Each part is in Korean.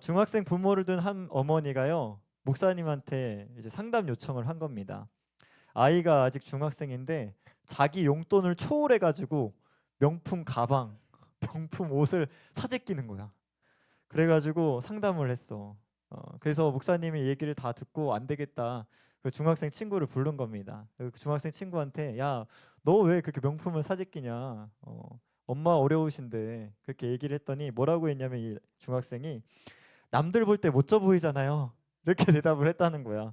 중학생 부모를 둔 한 어머니가요, 목사님한테 이제 상담 요청을 한 겁니다. 아이가 아직 중학생인데 자기 용돈을 초월해가지고 명품 가방, 명품 옷을 사재끼는 거야. 그래가지고 상담을 했어. 그래서 목사님이 얘기를 다 듣고 안 되겠다. 그 중학생 친구를 부른 겁니다. 그 중학생 친구한테 야, 너 왜 그렇게 명품을 사재끼냐? 엄마 어려우신데 그렇게 얘기를 했더니 뭐라고 했냐면 이 중학생이 남들 볼 때 멋져 보이잖아요. 이렇게 대답을 했다는 거야.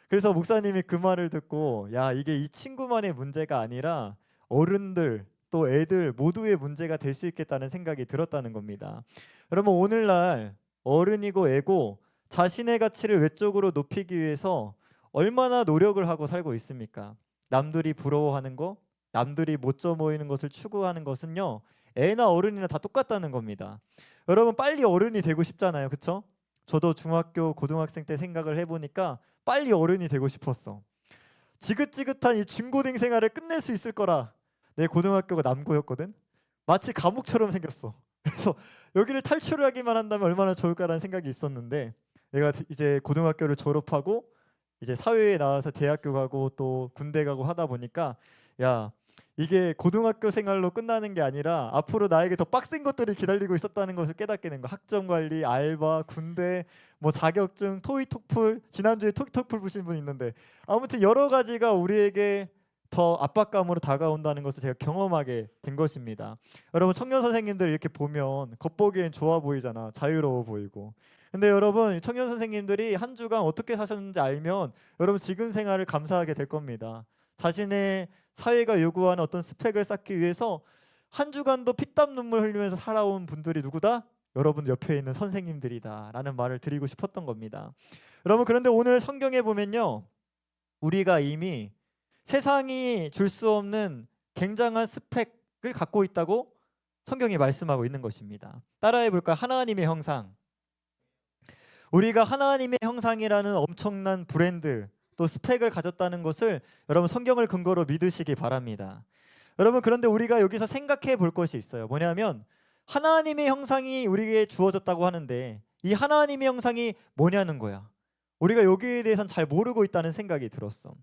그래서 목사님이 그 말을 듣고 야, 이게 이 친구만의 문제가 아니라 어른들 또 애들 모두의 문제가 될 수 있겠다는 생각이 들었다는 겁니다. 여러분, 오늘날 어른이고 애고 자신의 가치를 외적으로 높이기 위해서 얼마나 노력을 하고 살고 있습니까? 남들이 부러워하는 거, 남들이 멋져 보이는 것을 추구하는 것은요, 애나 어른이나 다 똑같다는 겁니다. 여러분, 빨리 어른이 되고 싶잖아요, 그쵸? 저도 중학교 고등학생 때 생각을 해보니까 빨리 어른이 되고 싶었어. 지긋지긋한 이 중고등 생활을 끝낼 수 있을 거라. 내 고등학교가 남고였거든. 마치 감옥처럼 생겼어. 그래서 여기를 탈출하기만 한다면 얼마나 좋을까라는 생각이 있었는데, 내가 이제 고등학교를 졸업하고 이제 사회에 나와서 대학교 가고 또 군대 가고 하다 보니까 야, 이게 고등학교 생활로 끝나는 게 아니라 앞으로 나에게 더 빡센 것들이 기다리고 있었다는 것을 깨닫게 된 거. 학점 관리, 알바, 군대, 뭐 자격증, 토익, 토플. 지난주에 토익, 토플 보신 분 있는데 아무튼 여러 가지가 우리에게 더 압박감으로 다가온다는 것을 제가 경험하게 된 것입니다. 여러분, 청년 선생님들 이렇게 보면 겉보기엔 좋아 보이잖아. 자유로워 보이고. 근데 여러분, 청년 선생님들이 한 주간 어떻게 사셨는지 알면 여러분 지금 생활을 감사하게 될 겁니다. 자신의 사회가 요구하는 어떤 스펙을 쌓기 위해서 한 주간도 피땀 눈물 흘리면서 살아온 분들이 누구다? 여러분 옆에 있는 선생님들이다 라는 말을 드리고 싶었던 겁니다. 여러분, 그런데 오늘 성경에 보면요, 우리가 이미 세상이 줄 수 없는 굉장한 스펙을 갖고 있다고 성경이 말씀하고 있는 것입니다. 따라해 볼까요? 하나님의 형상. 우리가 하나님의 형상이라는 엄청난 브랜드 또 스펙을 가졌다는 것을 여러분 성경을 근거로 믿으시기 바랍니다. 여러분, 그런데 우리가 여기서 생각해 볼 것이 있어요. 뭐냐면 하나님의 형상이 우리에게 주어졌다고 하는데 이 하나님의 형상이 뭐냐는 거야. 우리가 여기에 대해서는 잘 모르고 있다는 생각이 들었어.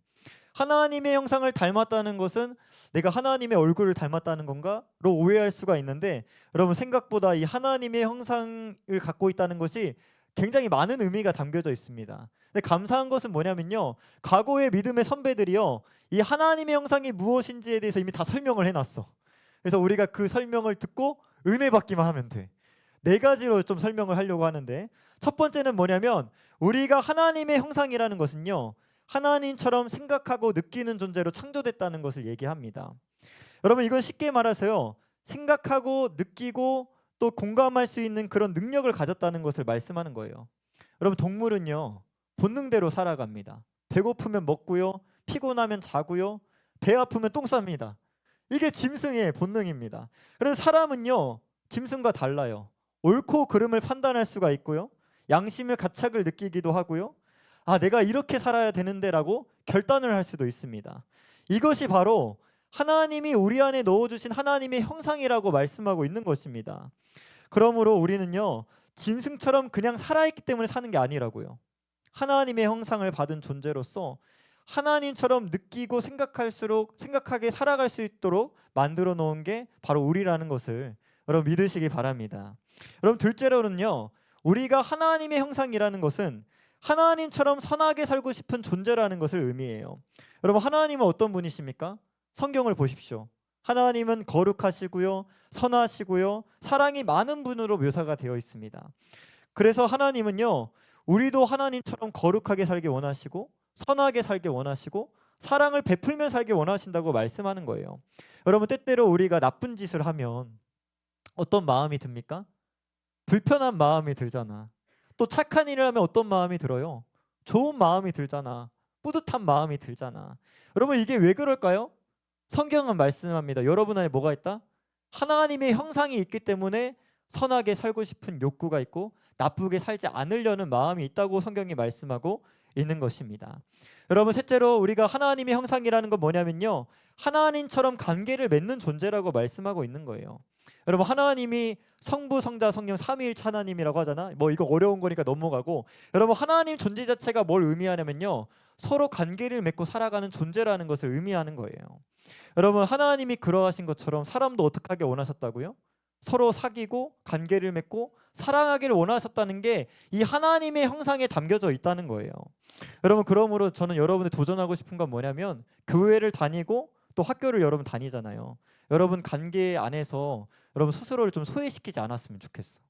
하나님의 형상을 닮았다는 것은 내가 하나님의 얼굴을 닮았다는 건가로 오해할 수가 있는데, 여러분 생각보다 이 하나님의 형상을 갖고 있다는 것이 굉장히 많은 의미가 담겨져 있습니다. 근데 감사한 것은 뭐냐면요, 과거의 믿음의 선배들이요, 이 하나님의 형상이 무엇인지에 대해서 이미 다 설명을 해놨어. 그래서 우리가 그 설명을 듣고 은혜 받기만 하면 돼. 네 가지로 좀 설명을 하려고 하는데, 첫 번째는 뭐냐면 우리가 하나님의 형상이라는 것은요, 하나님처럼 생각하고 느끼는 존재로 창조됐다는 것을 얘기합니다. 여러분, 이건 쉽게 말해서요, 생각하고 느끼고 또 공감할 수 있는 그런 능력을 가졌다는 것을 말씀하는 거예요. 여러분, 동물은요 본능대로 살아갑니다. 배고프면 먹고요, 피곤하면 자고요, 배 아프면 똥 쌉니다. 이게 짐승의 본능입니다. 그래서 사람은요 짐승과 달라요. 옳고 그름을 판단할 수가 있고요, 양심을 가책을 느끼기도 하고요, 아, 내가 이렇게 살아야 되는데 라고 결단을 할 수도 있습니다. 이것이 바로 하나님이 우리 안에 넣어주신 하나님의 형상이라고 말씀하고 있는 것입니다. 그러므로 우리는요 짐승처럼 그냥 살아있기 때문에 사는 게 아니라고요. 하나님의 형상을 받은 존재로서 하나님처럼 느끼고 생각하게 살아갈 수 있도록 만들어 놓은 게 바로 우리라는 것을 여러분 믿으시기 바랍니다. 여러분, 둘째로는요, 우리가 하나님의 형상이라는 것은 하나님처럼 선하게 살고 싶은 존재라는 것을 의미해요. 여러분, 하나님은 어떤 분이십니까? 성경을 보십시오. 하나님은 거룩하시고요, 선하시고요, 사랑이 많은 분으로 묘사가 되어 있습니다. 그래서 하나님은요, 우리도 하나님처럼 거룩하게 살기 원하시고 선하게 살기 원하시고 사랑을 베풀며 살기 원하신다고 말씀하는 거예요. 여러분, 때때로 우리가 나쁜 짓을 하면 어떤 마음이 듭니까? 불편한 마음이 들잖아. 또 착한 일을 하면 어떤 마음이 들어요? 좋은 마음이 들잖아. 뿌듯한 마음이 들잖아. 여러분, 이게 왜 그럴까요? 성경은 말씀합니다. 여러분 안에 뭐가 있다? 하나님의 형상이 있기 때문에 선하게 살고 싶은 욕구가 있고 나쁘게 살지 않으려는 마음이 있다고 성경이 말씀하고 있는 것입니다. 여러분, 셋째로 우리가 하나님의 형상이라는 건 뭐냐면요, 하나님처럼 관계를 맺는 존재라고 말씀하고 있는 거예요. 여러분, 하나님이 성부, 성자, 성령 삼위일체 하나님이라고 하잖아. 뭐 이거 어려운 거니까 넘어가고, 여러분, 하나님 존재 자체가 뭘 의미하냐면요, 서로 관계를 맺고 살아가는 존재라는 것을 의미하는 거예요. 여러분, 하나님이 그러하신 것처럼 사람도 어떻게 하길 원하셨다고요? 서로 사귀고 관계를 맺고 사랑하기를 원하셨다는 게 이 하나님의 형상에 담겨져 있다는 거예요. 여러분, 그러므로 저는 여러분이 도전하고 싶은 건 뭐냐면, 교회를 다니고 또 학교를 여러분 다니잖아요. 여러분, 관계 안에서 여러분 스스로를 좀 소외시키지 않았으면 좋겠어.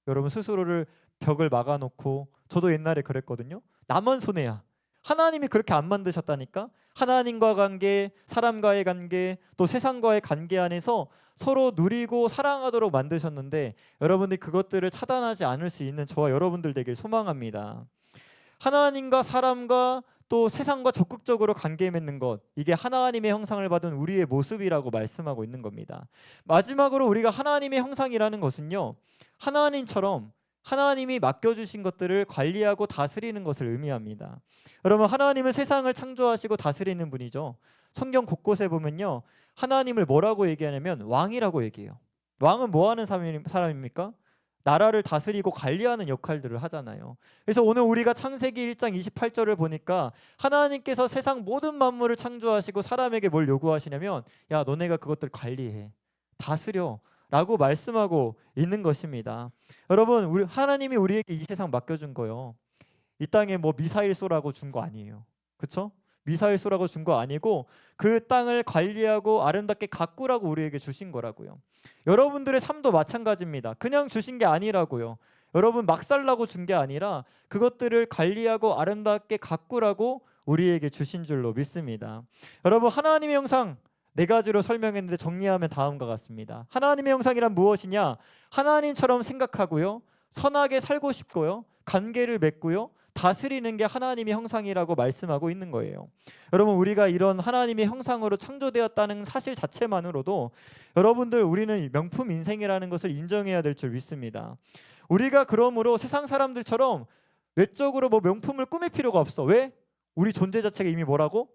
여러분, 스스로를 벽을 막아놓고, 저도 옛날에 그랬거든요. 나만 손해야. 하나님이 그렇게 안 만드셨다니까. 하나님과 관계, 사람과의 관계, 또 세상과의 관계 안에서 서로 누리고 사랑하도록 만드셨는데, 여러분들이 그것들을 차단하지 않을 수 있는 저와 여러분들 되길 소망합니다. 하나님과 사람과 또 세상과 적극적으로 관계 맺는 것, 이게 하나님의 형상을 받은 우리의 모습이라고 말씀하고 있는 겁니다. 마지막으로 우리가 하나님의 형상이라는 것은요, 하나님처럼 하나님이 맡겨주신 것들을 관리하고 다스리는 것을 의미합니다. 여러분, 하나님은 세상을 창조하시고 다스리는 분이죠. 성경 곳곳에 보면요, 하나님을 뭐라고 얘기하냐면 왕이라고 얘기해요. 왕은 뭐 하는 사람입니까? 나라를 다스리고 관리하는 역할들을 하잖아요. 그래서 오늘 우리가 창세기 1장 28절을 보니까 하나님께서 세상 모든 만물을 창조하시고 사람에게 뭘 요구하시냐면, 야, 너네가 그것들 관리해, 다스려 라고 말씀하고 있는 것입니다. 여러분, 하나님이 우리에게 이 세상 맡겨준 거요, 이 땅에 뭐 미사일 쏘라고 준 거 아니에요. 그렇죠? 미사일 쏘라고 준 거 아니고 그 땅을 관리하고 아름답게 가꾸라고 우리에게 주신 거라고요. 여러분들의 삶도 마찬가지입니다. 그냥 주신 게 아니라고요. 여러분, 막 살라고 준 게 아니라 그것들을 관리하고 아름답게 가꾸라고 우리에게 주신 줄로 믿습니다. 여러분, 하나님의 형상 네 가지로 설명했는데 정리하면 다음과 같습니다. 하나님의 형상이란 무엇이냐? 하나님처럼 생각하고요, 선하게 살고 싶고요, 관계를 맺고요, 다스리는 게 하나님의 형상이라고 말씀하고 있는 거예요. 여러분, 우리가 이런 하나님의 형상으로 창조되었다는 사실 자체만으로도 여러분들, 우리는 명품 인생이라는 것을 인정해야 될 줄 믿습니다. 우리가 그러므로 세상 사람들처럼 외적으로 뭐 명품을 꾸밀 필요가 없어. 왜? 우리 존재 자체가 이미 뭐라고?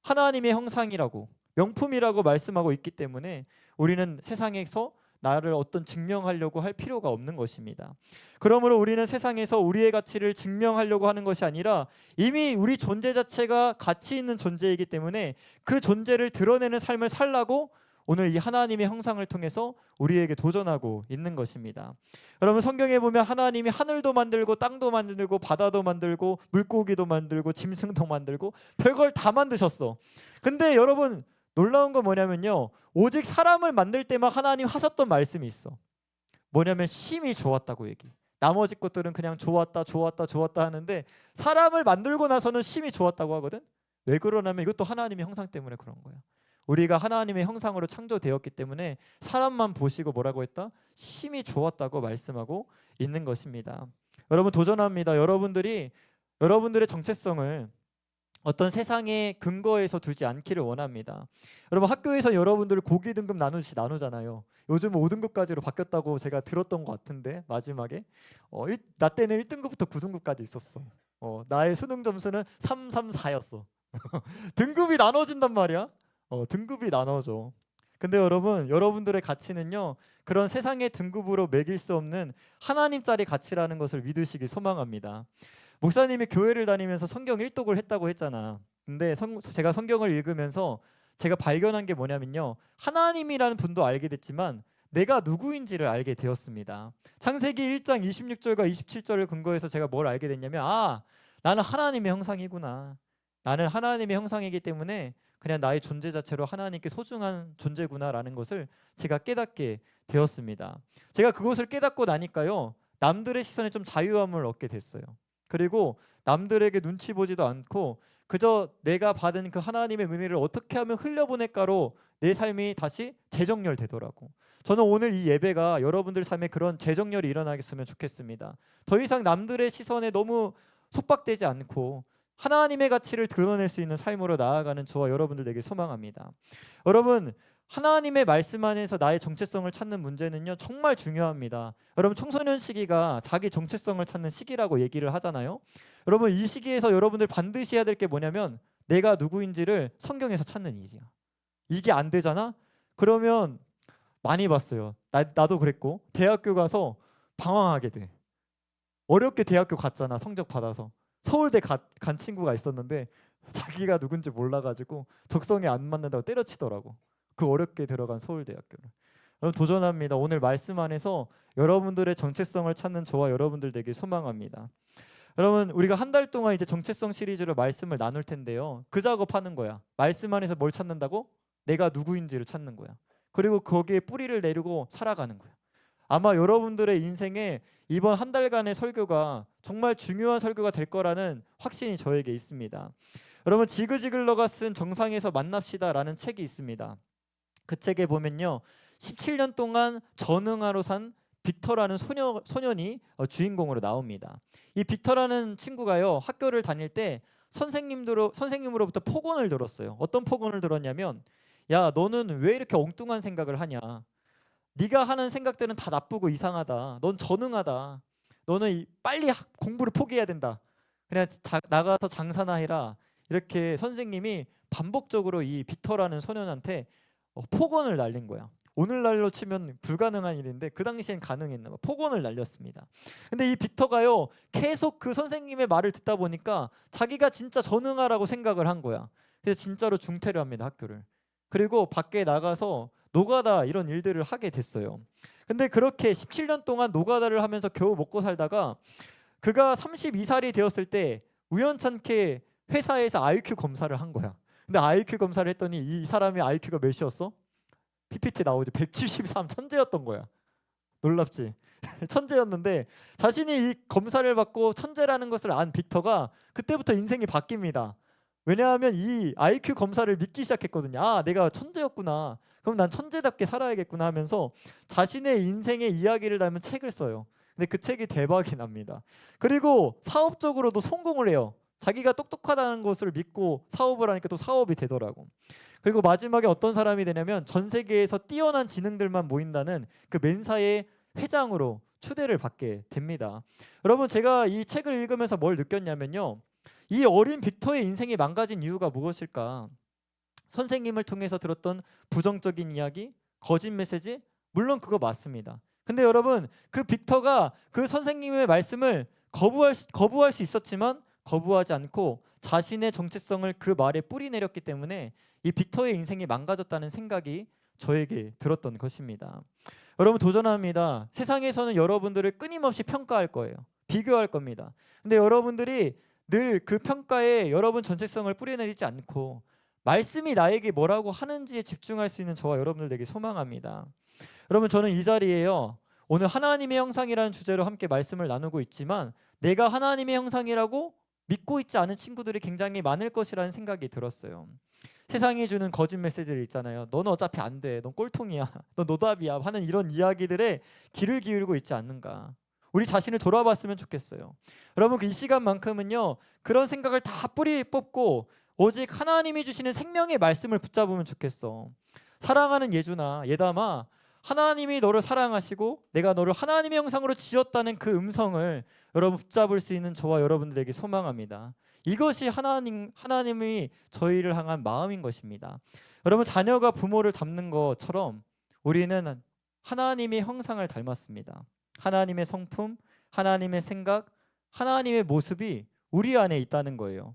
하나님의 형상이라고, 명품이라고 말씀하고 있기 때문에 우리는 세상에서 나를 어떤 증명하려고 할 필요가 없는 것입니다. 그러므로 우리는 세상에서 우리의 가치를 증명하려고 하는 것이 아니라 이미 우리 존재 자체가 가치 있는 존재이기 때문에 그 존재를 드러내는 삶을 살라고 오늘 이 하나님의 형상을 통해서 우리에게 도전하고 있는 것입니다. 여러분, 성경에 보면 하나님이 하늘도 만들고 땅도 만들고 바다도 만들고 물고기도 만들고 짐승도 만들고 별걸 다 만드셨어. 근데 여러분, 놀라운 건 뭐냐면요, 오직 사람을 만들 때만 하나님 하셨던 말씀이 있어. 뭐냐면 심히 좋았다고 얘기. 나머지 것들은 그냥 좋았다 좋았다 좋았다 하는데 사람을 만들고 나서는 심히 좋았다고 하거든. 왜 그러냐면 이것도 하나님의 형상 때문에 그런 거야. 우리가 하나님의 형상으로 창조되었기 때문에 사람만 보시고 뭐라고 했다? 심히 좋았다고 말씀하고 있는 것입니다. 여러분, 도전합니다. 여러분들이 여러분들의 정체성을 어떤 세상의 근거에서 두지 않기를 원합니다. 여러분, 학교에서 여러분들 고기 등급 나누잖아요. 요즘 5등급까지로 바뀌었다고 제가 들었던 것 같은데, 마지막에 나 때는 1등급부터 9등급까지 있었어. 나의 수능 점수는 334였어. 등급이 나눠진단 말이야. 등급이 나눠져. 근데 여러분, 여러분들의 가치는요, 그런 세상의 등급으로 매길 수 없는 하나님짜리 가치라는 것을 믿으시길 소망합니다. 목사님이 교회를 다니면서 성경 일독을 했다고 했잖아. 근데 제가 성경을 읽으면서 제가 발견한 게 뭐냐면요, 하나님이라는 분도 알게 됐지만 내가 누구인지를 알게 되었습니다. 창세기 1장 26절과 27절을 근거해서 제가 뭘 알게 됐냐면, 나는 하나님의 형상이구나. 나는 하나님의 형상이기 때문에 그냥 나의 존재 자체로 하나님께 소중한 존재구나라는 것을 제가 깨닫게 되었습니다. 제가 그것을 깨닫고 나니까요, 남들의 시선에 좀 자유함을 얻게 됐어요. 그리고 남들에게 눈치 보지도 않고 그저 내가 받은 그 하나님의 은혜를 어떻게 하면 흘려보낼까로 내 삶이 다시 재정렬되더라고. 저는 오늘 이 예배가 여러분들 삶에 그런 재정렬이 일어나겠으면 좋겠습니다. 더 이상 남들의 시선에 너무 속박되지 않고 하나님의 가치를 드러낼 수 있는 삶으로 나아가는 저와 여러분들 되게 소망합니다. 여러분, 하나님의 말씀 안에서 나의 정체성을 찾는 문제는요, 정말 중요합니다. 여러분, 청소년 시기가 자기 정체성을 찾는 시기라고 얘기를 하잖아요. 여러분, 이 시기에서 여러분들 반드시 해야 될 게 뭐냐면 내가 누구인지를 성경에서 찾는 일이야. 이게 안 되잖아? 그러면 많이 봤어요. 나도 그랬고, 대학교 가서 방황하게 돼. 어렵게 대학교 갔잖아, 성적 받아서. 서울대 간 친구가 있었는데 자기가 누군지 몰라가지고 적성에 안 맞는다고 때려치더라고. 그 어렵게 들어간 서울대학교를. 여러분, 도전합니다. 오늘 말씀 안에서 여러분들의 정체성을 찾는 저와 여러분들 되길 소망합니다. 여러분, 우리가 한 달 동안 이제 정체성 시리즈로 말씀을 나눌 텐데요, 그 작업하는 거야. 말씀 안에서 뭘 찾는다고? 내가 누구인지를 찾는 거야. 그리고 거기에 뿌리를 내리고 살아가는 거야. 아마 여러분들의 인생에 이번 한 달간의 설교가 정말 중요한 설교가 될 거라는 확신이 저에게 있습니다. 여러분, 지그지글러가 쓴 정상에서 만납시다라는 책이 있습니다. 그 책에 보면요, 17년 동안 전응하로 산 빅터라는 소년이 주인공으로 나옵니다. 이 빅터라는 친구가요, 학교를 다닐 때 선생님으로부터 폭언을 들었어요. 어떤 폭언을 들었냐면, 야, 너는 왜 이렇게 엉뚱한 생각을 하냐? 네가 하는 생각들은 다 나쁘고 이상하다. 넌 전응하다. 너는 빨리 공부를 포기해야 된다. 그냥 나가서 장사나 해라. 이렇게 선생님이 반복적으로 이 빅터라는 소년한테 폭언을 날린 거야. 오늘날로 치면 불가능한 일인데 그 당시엔 가능했나 봐. 폭언을 날렸습니다. 근데 이 빅터가요, 계속 그 선생님의 말을 듣다 보니까 자기가 진짜 전응하라고 생각을 한 거야. 그래서 진짜로 중퇴를 합니다, 학교를. 그리고 밖에 나가서 노가다 이런 일들을 하게 됐어요. 근데 그렇게 17년 동안 노가다를 하면서 겨우 먹고 살다가 그가 32살이 되었을 때 우연찮게 회사에서 IQ 검사를 한 거야. 근데 IQ 검사를 했더니 이 사람의 IQ가 몇이었어? PPT 나오죠. 173, 천재였던 거야. 놀랍지? 천재였는데 자신이 이 검사를 받고 천재라는 것을 안 빅터가 그때부터 인생이 바뀝니다. 왜냐하면 이 IQ 검사를 믿기 시작했거든요. 아, 내가 천재였구나. 그럼 난 천재답게 살아야겠구나 하면서 자신의 인생의 이야기를 담은 책을 써요. 근데 그 책이 대박이 납니다. 그리고 사업적으로도 성공을 해요. 자기가 똑똑하다는 것을 믿고 사업을 하니까 또 사업이 되더라고. 그리고 마지막에 어떤 사람이 되냐면 전 세계에서 뛰어난 지능들만 모인다는 그 멘사의 회장으로 추대를 받게 됩니다. 여러분, 제가 이 책을 읽으면서 뭘 느꼈냐면요, 이 어린 빅터의 인생이 망가진 이유가 무엇일까? 선생님을 통해서 들었던 부정적인 이야기, 거짓 메시지, 물론 그거 맞습니다. 근데 여러분, 그 빅터가 그 선생님의 말씀을 거부할 수 있었지만 거부하지 않고 자신의 정체성을 그 말에 뿌리 내렸기 때문에 이 빅터의 인생이 망가졌다는 생각이 저에게 들었던 것입니다. 여러분, 도전합니다. 세상에서는 여러분들을 끊임없이 평가할 거예요. 비교할 겁니다. 근데 여러분들이 늘 그 평가에 여러분 정체성을 뿌려내리지 않고 말씀이 나에게 뭐라고 하는지에 집중할 수 있는 저와 여러분들에게 소망합니다. 여러분, 저는 이 자리에요, 오늘 하나님의 형상이라는 주제로 함께 말씀을 나누고 있지만 내가 하나님의 형상이라고 믿고 있지 않은 친구들이 굉장히 많을 것이라는 생각이 들었어요. 세상이 주는 거짓 메시지들 있잖아요. 너는 어차피 안 돼. 넌 꼴통이야. 넌 노답이야. 하는 이런 이야기들에 귀를 기울이고 있지 않는가. 우리 자신을 돌아봤으면 좋겠어요. 여러분, 이 시간만큼은요, 그런 생각을 다 뿌리 뽑고 오직 하나님이 주시는 생명의 말씀을 붙잡으면 좋겠어. 사랑하는 예준아, 예담아, 하나님이 너를 사랑하시고 내가 너를 하나님의 형상으로 지었다는 그 음성을 여러분 붙잡을 수 있는 저와 여러분들에게 소망합니다. 이것이 하나님이 저희를 향한 마음인 것입니다. 여러분, 자녀가 부모를 닮는 것처럼 우리는 하나님의 형상을 닮았습니다. 하나님의 성품, 하나님의 생각, 하나님의 모습이 우리 안에 있다는 거예요.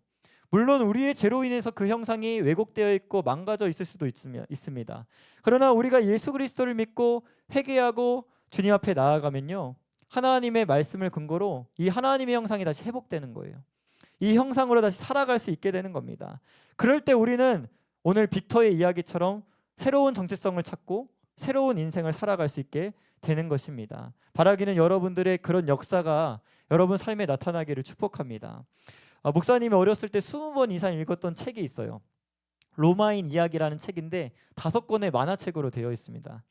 물론 우리의 죄로 인해서 그 형상이 왜곡되어 있고 망가져 있을 수도 있습니다. 그러나 우리가 예수 그리스도를 믿고 회개하고 주님 앞에 나아가면요, 하나님의 말씀을 근거로 이 하나님의 형상이 다시 회복되는 거예요. 이 형상으로 다시 살아갈 수 있게 되는 겁니다. 그럴 때 우리는 오늘 빅터의 이야기처럼 새로운 정체성을 찾고 새로운 인생을 살아갈 수 있게 되는 것입니다. 바라기는 여러분들의 그런 역사가 여러분 삶에 나타나기를 축복합니다. 목사님이 어렸을 때 20번 이상 읽었던 책이 있어요. 로마인 이야기라는 책인데 5권의 만화책으로 되어 있습니다.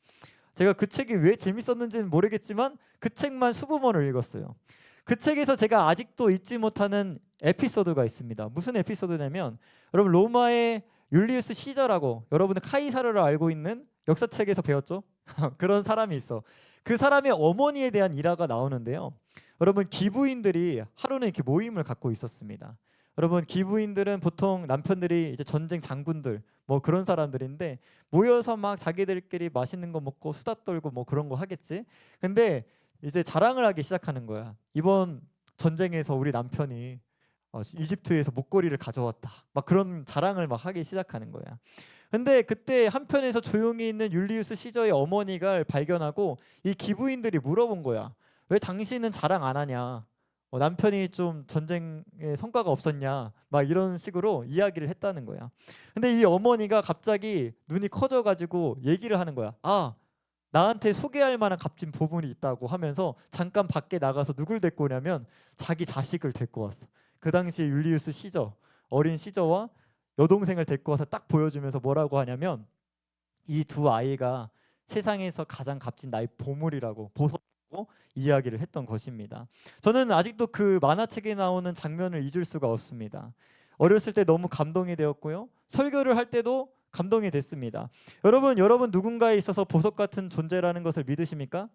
제가 그 책이 왜 재밌었는지는 모르겠지만 그 책만 20번을 읽었어요. 그 책에서 제가 아직도 잊지 못하는 에피소드가 있습니다. 무슨 에피소드냐면, 여러분, 로마의 율리우스 시저라고 여러분은 카이사르를 알고 있는 역사책에서 배웠죠? 그런 사람이 있어. 그 사람의 어머니에 대한 일화가 나오는데요. 여러분, 기부인들이 하루는 이렇게 모임을 갖고 있었습니다. 여러분, 기부인들은 보통 남편들이 이제 전쟁 장군들 뭐 그런 사람들인데 모여서 막 자기들끼리 맛있는 거 먹고 수다 떨고 뭐 그런 거 하겠지. 근데 이제 자랑을 하기 시작하는 거야. 이번 전쟁에서 우리 남편이 이집트에서 목걸이를 가져왔다. 막 그런 자랑을 막 하기 시작하는 거야. 근데 그때 한편에서 조용히 있는 율리우스 시저의 어머니가 발견하고 이 기부인들이 물어본 거야. 왜 당신은 자랑 안 하냐? 남편이 좀 전쟁에 성과가 없었냐? 막 이런 식으로 이야기를 했다는 거야. 근데 이 어머니가 갑자기 눈이 커져가지고 얘기를 하는 거야. 아, 나한테 소개할 만한 값진 부분이 있다고 하면서 잠깐 밖에 나가서 누굴 데리고 오냐면 자기 자식을 데리고 왔어. 그 당시에 율리우스 시저, 어린 시저와 여동생을 데리고 와서 딱 보여주면서 뭐라고 하냐면 이 두 아이가 세상에서 가장 값진 나의 보물이라고 보석이라고 이야기를 했던 것입니다. 저는 아직도 그 만화책에 나오는 장면을 잊을 수가 없습니다. 어렸을 때 너무 감동이 되었고요. 설교를 할 때도 감동이 됐습니다. 여러분 누군가에 있어서 보석 같은 존재라는 것을 믿으십니까?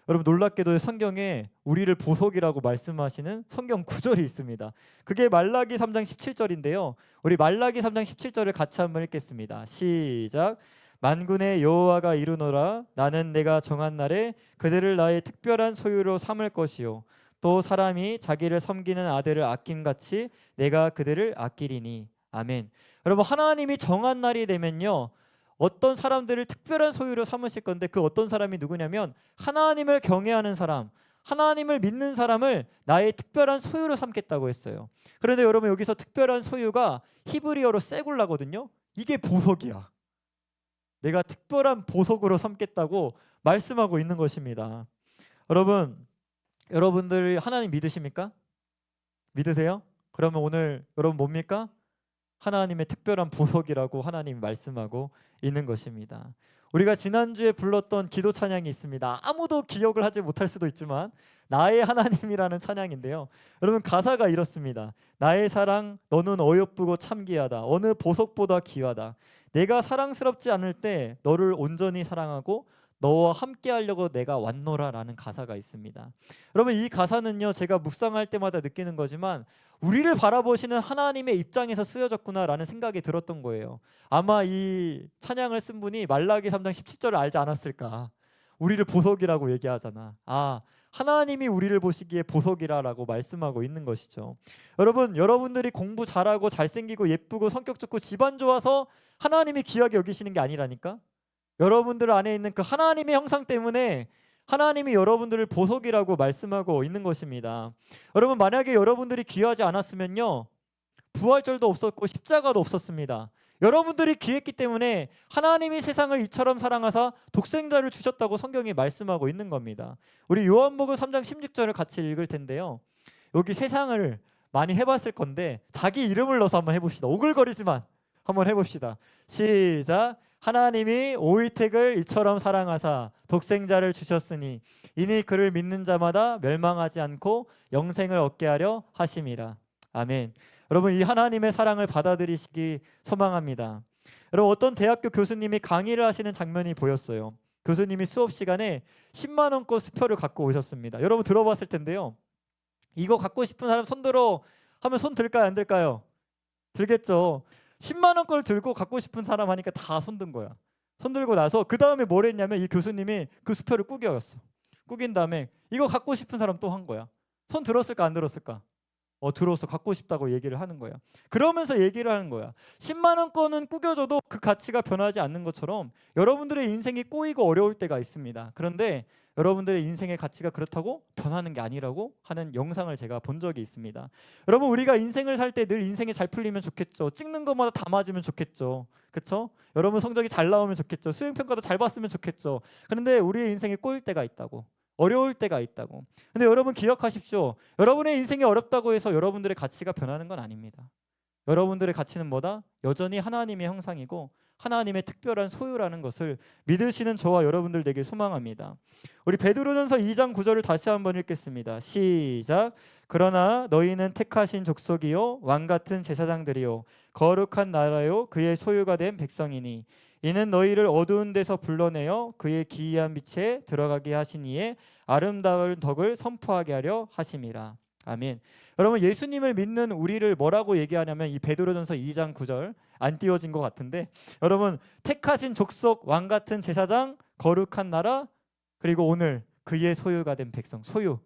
여러분, 놀랍게도 성경에 우리를 보석이라고 말씀하시는 성경 구절이 있습니다. 그게 말라기 3장 17절인데요. 우리 말라기 3장 17절을 같이 한번 읽겠습니다. 시작. 만군의 여호와가 이르노라. 나는 내가 정한 날에 그들을 나의 특별한 소유로 삼을 것이요 또 사람이 자기를 섬기는 아들을 아낌같이 내가 그들을 아끼리니. 아멘. 여러분, 하나님이 정한 날이 되면요 어떤 사람들을 특별한 소유로 삼으실 건데 그 어떤 사람이 누구냐면 하나님을 경외하는 사람, 하나님을 믿는 사람을 나의 특별한 소유로 삼겠다고 했어요. 그런데 여러분, 여기서 특별한 소유가 히브리어로 세굴라거든요. 이게 보석이야. 내가 특별한 보석으로 삼겠다고 말씀하고 있는 것입니다. 여러분들이 하나님 믿으십니까? 믿으세요? 그러면 오늘 여러분 뭡니까? 하나님의 특별한 보석이라고 하나님이 말씀하고 있는 것입니다. 우리가 지난주에 불렀던 기도 찬양이 있습니다. 아무도 기억을 하지 못할 수도 있지만 나의 하나님이라는 찬양인데요. 여러분, 가사가 이렇습니다. 나의 사랑 너는 어여쁘고 참귀하다. 어느 보석보다 귀하다. 내가 사랑스럽지 않을 때 너를 온전히 사랑하고 너와 함께 하려고 내가 왔노라 라는 가사가 있습니다. 여러분, 이 가사는요 제가 묵상할 때마다 느끼는 거지만 우리를 바라보시는 하나님의 입장에서 쓰여졌구나 라는 생각이 들었던 거예요. 아마 이 찬양을 쓴 분이 말라기 3장 17절을 알지 않았을까. 우리를 보석이라고 얘기하잖아. 하나님이 우리를 보시기에 보석이라고 말씀하고 있는 것이죠. 여러분들이 공부 잘하고 잘생기고 예쁘고 성격 좋고 집안 좋아서 하나님이 귀하게 여기시는 게 아니라니까. 여러분들 안에 있는 그 하나님의 형상 때문에 하나님이 여러분들을 보석이라고 말씀하고 있는 것입니다. 여러분, 만약에 여러분들이 귀하지 않았으면요 부활절도 없었고 십자가도 없었습니다. 여러분들이 귀했기 때문에 하나님이 세상을 이처럼 사랑하사 독생자를 주셨다고 성경이 말씀하고 있는 겁니다. 우리 요한복음 3장 16절을 같이 읽을 텐데요. 여기 세상을 많이 해봤을 건데 자기 이름을 넣어서 한번 해봅시다. 오글거리지만 한번 해봅시다. 시작. 하나님이 오이택을 이처럼 사랑하사 독생자를 주셨으니 이니 그를 믿는 자마다 멸망하지 않고 영생을 얻게 하려 하심이라. 아멘. 여러분, 이 하나님의 사랑을 받아들이시기 소망합니다. 여러분, 어떤 대학교 교수님이 강의를 하시는 장면이 보였어요. 교수님이 수업 시간에 10만 원권 수표를 갖고 오셨습니다. 여러분 들어봤을 텐데요. 이거 갖고 싶은 사람 손 들어 하면 손 들까요, 안 들까요? 들겠죠. 10만 원권을 들고 갖고 싶은 사람 하니까 다 손든 거야. 손 들고 나서 그 다음에 뭘 했냐면 이 교수님이 그 수표를 구겼어. 구긴 다음에 이거 갖고 싶은 사람 또 한 거야. 손 들었을까 안 들었을까? 들어서 갖고 싶다고 얘기를 하는 거야. 그러면서 얘기를 하는 거야. 10만 원권은 구겨져도 그 가치가 변하지 않는 것처럼 여러분들의 인생이 꼬이고 어려울 때가 있습니다. 그런데 여러분들의 인생의 가치가 그렇다고 변하는 게 아니라고 하는 영상을 제가 본 적이 있습니다. 여러분, 우리가 인생을 살 때 늘 인생이 잘 풀리면 좋겠죠. 찍는 것마다 다 맞으면 좋겠죠. 그렇죠? 여러분 성적이 잘 나오면 좋겠죠. 수행평가도 잘 봤으면 좋겠죠. 그런데 우리의 인생이 꼬일 때가 있다고. 어려울 때가 있다고. 근데 여러분 기억하십시오. 여러분의 인생이 어렵다고 해서 여러분들의 가치가 변하는 건 아닙니다. 여러분들의 가치는 뭐다? 여전히 하나님의 형상이고 하나님의 특별한 소유라는 것을 믿으시는 저와 여러분들 되길 소망합니다. 우리 베드로전서 2장 9절을 다시 한번 읽겠습니다. 시작. 그러나 너희는 택하신 족속이요 왕 같은 제사장들이요 거룩한 나라요 그의 소유가 된 백성이니 이는 너희를 어두운 데서 불러내어 그의 기이한 빛에 들어가게 하시니에 아름다운 덕을 선포하게 하려 하심이라. 아멘. 여러분, 예수님을 믿는 우리를 뭐라고 얘기하냐면 이 베드로전서 2장 9절 안 띄워진 것 같은데, 여러분, 택하신 족속, 왕 같은 제사장, 거룩한 나라, 그리고 오늘 그의 소유가 된 백성, 소유,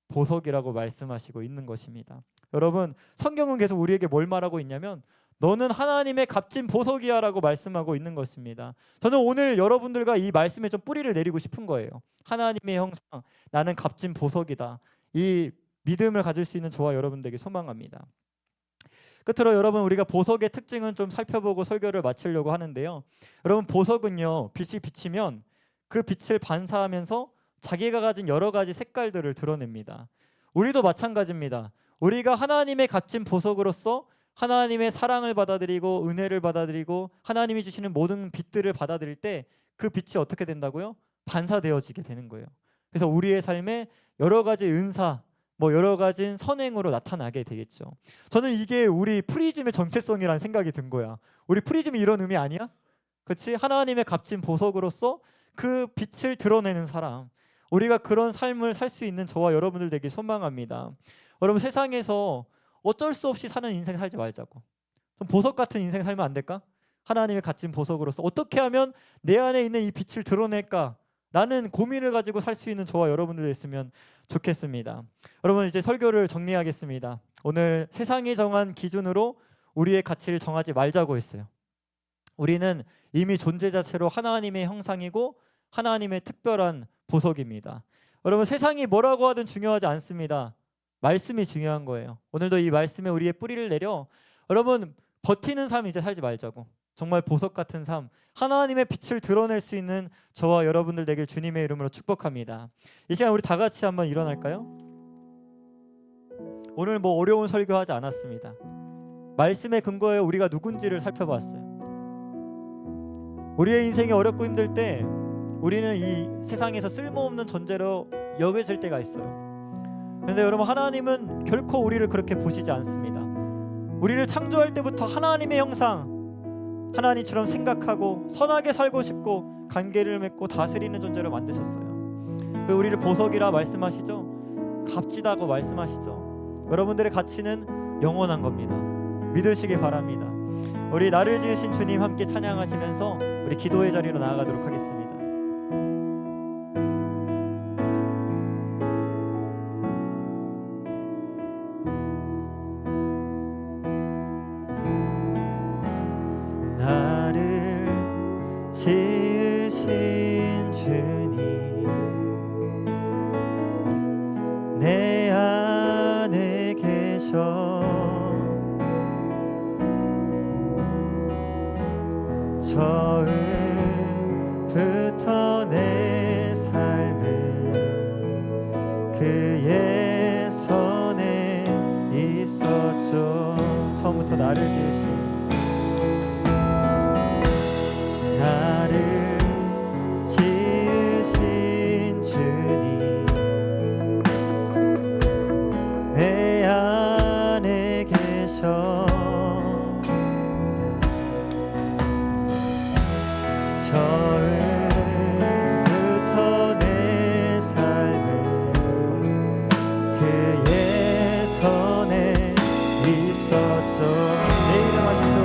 보석이라고 말씀하시고 있는 것입니다. 여러분, 성경은 계속 우리에게 뭘 말하고 있냐면 너는 하나님의 값진 보석이야 라고 말씀하고 있는 것입니다. 저는 오늘 여러분들과 이 말씀에 좀 뿌리를 내리고 싶은 거예요. 하나님의 형상, 나는 값진 보석이다. 이 믿음을 가질 수 있는 저와 여러분들에게 소망합니다. 끝으로 여러분, 우리가 보석의 특징은 좀 살펴보고 설교를 마치려고 하는데요. 여러분, 보석은요, 빛이 비치면 그 빛을 반사하면서 자기가 가진 여러 가지 색깔들을 드러냅니다. 우리도 마찬가지입니다. 우리가 하나님의 값진 보석으로서 하나님의 사랑을 받아들이고 은혜를 받아들이고 하나님이 주시는 모든 빛들을 받아들일 때 그 빛이 어떻게 된다고요? 반사되어지게 되는 거예요. 그래서 우리의 삶에 여러 가지 은사, 여러 가지 선행으로 나타나게 되겠죠. 저는 이게 우리 프리즘의 정체성이라는 생각이 든 거야. 우리 프리즘이 이런 의미 아니야? 그렇지? 하나님의 값진 보석으로서 그 빛을 드러내는 사람, 우리가 그런 삶을 살 수 있는 저와 여러분들 되길 소망합니다. 여러분, 세상에서 어쩔 수 없이 사는 인생 살지 말자고. 좀 보석 같은 인생 살면 안 될까? 하나님의 값진 보석으로서 어떻게 하면 내 안에 있는 이 빛을 드러낼까? 라는 고민을 가지고 살 수 있는 저와 여러분들 됐으면 좋겠습니다. 여러분, 이제 설교를 정리하겠습니다. 오늘 세상이 정한 기준으로 우리의 가치를 정하지 말자고 했어요. 우리는 이미 존재 자체로 하나님의 형상이고 하나님의 특별한 보석입니다. 여러분, 세상이 뭐라고 하든 중요하지 않습니다. 말씀이 중요한 거예요. 오늘도 이 말씀에 우리의 뿌리를 내려 여러분, 버티는 삶 이제 살지 말자고. 정말 보석 같은 삶, 하나님의 빛을 드러낼 수 있는 저와 여러분들 되길 주님의 이름으로 축복합니다. 이 시간 우리 다 같이 한번 일어날까요? 오늘 어려운 설교하지 않았습니다. 말씀의 근거에 우리가 누군지를 살펴봤어요. 우리의 인생이 어렵고 힘들 때 우리는 이 세상에서 쓸모없는 존재로 여겨질 때가 있어요. 그런데 여러분, 하나님은 결코 우리를 그렇게 보시지 않습니다. 우리를 창조할 때부터 하나님의 형상, 하나님처럼 생각하고 선하게 살고 싶고 관계를 맺고 다스리는 존재로 만드셨어요. 우리를 보석이라 말씀하시죠. 값지다고 말씀하시죠. 여러분들의 가치는 영원한 겁니다. 믿으시기 바랍니다. 우리 나를 지으신 주님 함께 찬양하시면서 우리 기도의 자리로 나아가도록 하겠습니다. 나를 지으신 주님, 내 안에 계셔 처음부터 내 삶은 그의 손에 있었죠. 처음부터 나를 지으신 나를 지으신 주님, 내 안에 계셔 처음부터 내 삶은 그의 손에 있었죠. 내 이름 아시죠?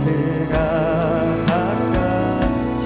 그가 닦아주신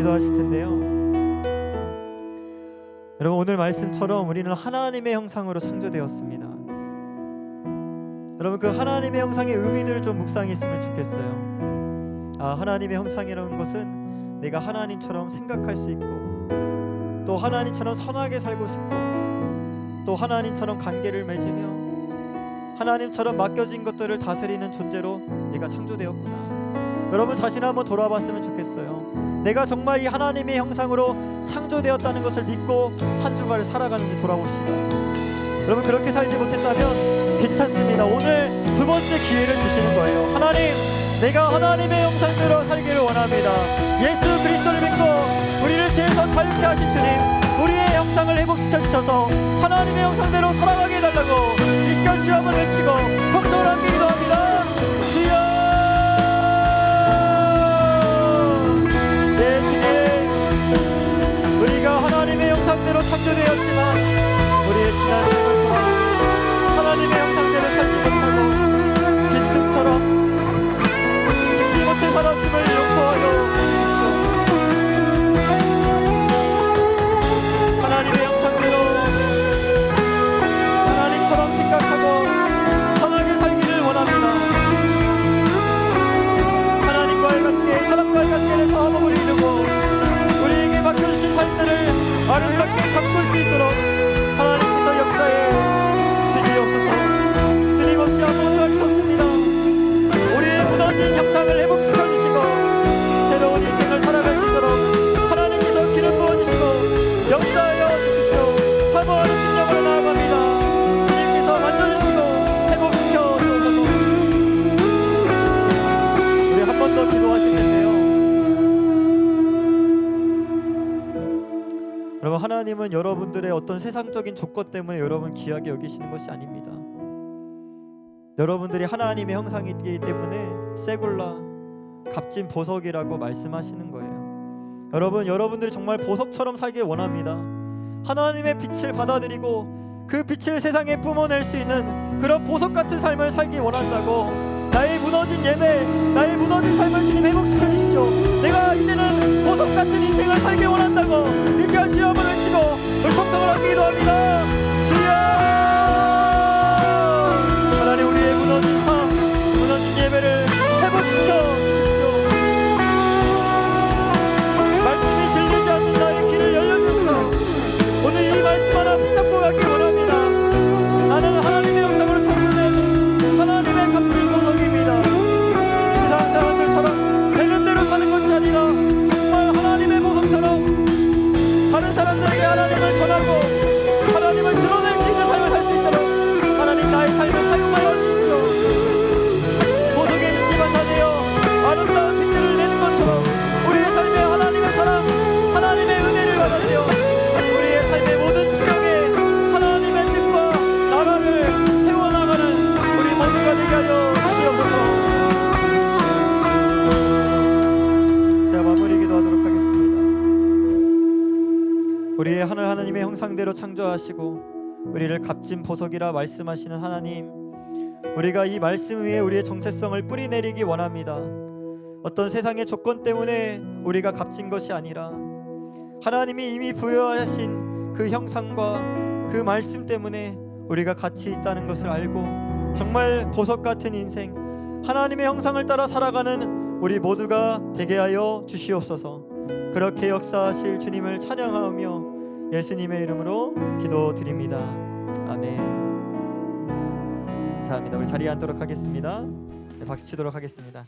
기도하실 텐데요. 여러분, 오늘 말씀처럼 우리는 하나님의 형상으로 창조되었습니다. 여러분, 그 하나님의 형상의 의미들을 좀 묵상했으면 좋겠어요. 하나님의 형상이라는 것은 내가 하나님처럼 생각할 수 있고, 또 하나님처럼 선하게 살고 싶고, 또 하나님처럼 관계를 맺으며 하나님처럼 맡겨진 것들을 다스리는 존재로 내가 창조되었구나. 여러분, 자신 한번 돌아봤으면 좋겠어요. 내가 정말 이 하나님의 형상으로 창조되었다는 것을 믿고 한 주간을 살아가는지 돌아봅시다. 여러분, 그렇게 살지 못했다면 괜찮습니다. 오늘 두 번째 기회를 주시는 거예요. 하나님, 내가 하나님의 형상대로 살기를 원합니다. 예수 그리스도를 믿고 우리를 죄에서 자유케 하신 주님, 우리의 형상을 회복시켜 주셔서 하나님의 형상대로 살아가게 해달라고 이 시간 주여 한번 외치고 통성을 함께 기도합니다. 주여, 네 주님, 우리가 하나님의 형상대로 창조되었지만 우리의 지난 삶을 돌아보고 하나님의 형상대로 살지 못하고 짐승처럼 죽지 못해 살았음을 용서하여 주십시오. 하나님의 형상대로 하나님처럼 생각하고 선하게 살기를 원합니다. 하나님과의 관계, 사람과의 관계를 화목을 이루고 우리에게 맡겨주신 삶들을 아름답게 가꿀 수 있도록 하나님께서 역사에 주시옵소서. 주님 없이 아무것도 할 수 없습니다. 우리의 무너진 형상을 회복시켜 주시고 새로운 인생을 살아갈 수 있도록 하나님께서 기름 부어주시고 역사하여 주십시오. 사모하는 심령으로 나아갑니다. 주님께서 만져주시고 회복시켜 주옵소서. 우리 한 번 더 기도하실 텐데요. 여러분, 하나님은 여러분들의 어떤 세상적인 조건 때문에 여러분 귀하게 여기시는 것이 아닙니다. 여러분들이 하나님의 형상이기 때문에 세굴라, 값진 보석이라고 말씀하시는 거예요. 여러분, 여러분들이 정말 보석처럼 살길 원합니다. 하나님의 빛을 받아들이고 그 빛을 세상에 뿜어낼 수 있는 그런 보석 같은 삶을 살기 원한다고. 나의 무너진 예배, 나의 무너진 삶을 주님 회복시켜 주시죠. 내가 이제는 보석 같은 인생을 살기 원한다고 이 시간 주여 한번 외치고 우리 통성을 함께 기도합니다. 주여, 하나님, 우리의 무너진 삶, 무너진 예배를 회복시켜 주십시오. 말씀이 들리지 않는 나의 귀를 열려주소서. 오늘 이 말씀 하나 붙잡고 가기 원합니다. 나는 하나님의 형상으로 창조된 하나님의 값진 보석입니다. 세상 사람들처럼 되는 대로 사는 것이 아니라 정말 하나님의 보석처럼 다른 사람들에게 하나님을 전하고 하나님을 드러낼 수 있는 삶을 살 수 있도록 하나님, 나의 삶을 사용하여 주십시오. 보석의 빛이 반사되어 아름다운 빛들을 내는 것처럼 우리의 삶에 하나님의 사랑, 하나님의 은혜를 받아들여 우리의 삶의 모든 지경에 하나님의 뜻과 나라를 세워나가는 우리 모두가 되게 하여 주시옵소서. 자, 마무리 기도하도록 하겠습니다. 우리의 하나님의 형상대로 창조하시고 우리를 값진 보석이라 말씀하시는 하나님, 우리가 이 말씀 위에 우리의 정체성을 뿌리내리기 원합니다. 어떤 세상의 조건 때문에 우리가 값진 것이 아니라 하나님이 이미 부여하신 그 형상과 그 말씀 때문에 우리가 가치 있다는 것을 알고 정말 보석 같은 인생, 하나님의 형상을 따라 살아가는 우리 모두가 되게 하여 주시옵소서. 그렇게 역사하실 주님을 찬양하며 예수님의 이름으로 기도드립니다. 아멘. 감사합니다. 우리 자리에 앉도록 하겠습니다. 네, 박수 치도록 하겠습니다.